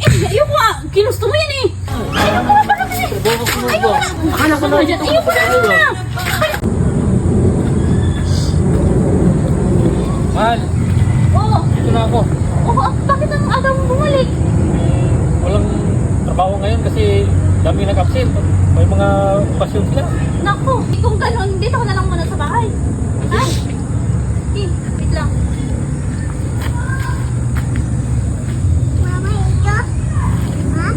Ayoko nga. Kinusto mo yan eh. Ayoko na ba kasi? Ayoko na. Akala ko na dyan. Ayoko na. Mahal, Oo. dito na ako. Oo, bakit ang aga mo bumalik? Walang trabaho ngayon kasi dami nag-absent. May mga okasyon sila. Naku, kung gano'n, dito ka na lang muna sa bahay. Ay! Wait lang. Mama, ito? Ha?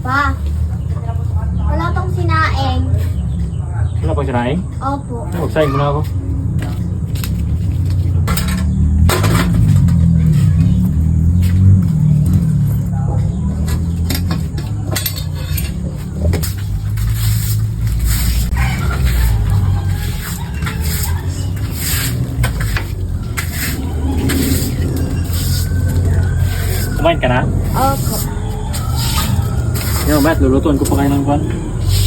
Pa, wala pang sinaing. Wala pang sinaing? Opo. Magsaing mo na ako. Kumain ka na? Opo. Yo, Matt, lulutuan ko pa kayo ng pan.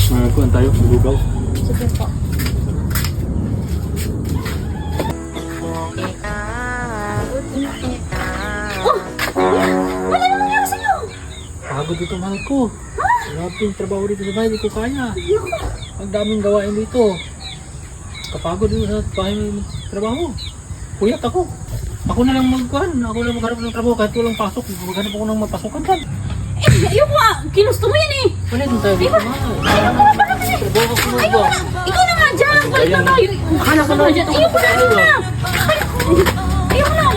Magkuhan tayo, magugaw. Sige po. Wala na nangyari sa'yo. Pagod dito, mahal ko. Grabe yung trabaho dito sa bahay, di ko kaya. Ang daming gawain dito. Kapagod dito sa bahay may trabaho. Kuyat ako. Ako na lang magkuhan. Ako na magharap ng trabaho kahit walang pasok. Maghanap ako ng mapasukan dyan. Ayoko nga. Kinusto mo yan eh. Wala din tayo dito, mahal. Ayoko na ba kasi? Trabaho ko na ba? Ikaw na nga dyan. Balik na tayo. Akala ko na dyan. Ayoko na. Ayoko na.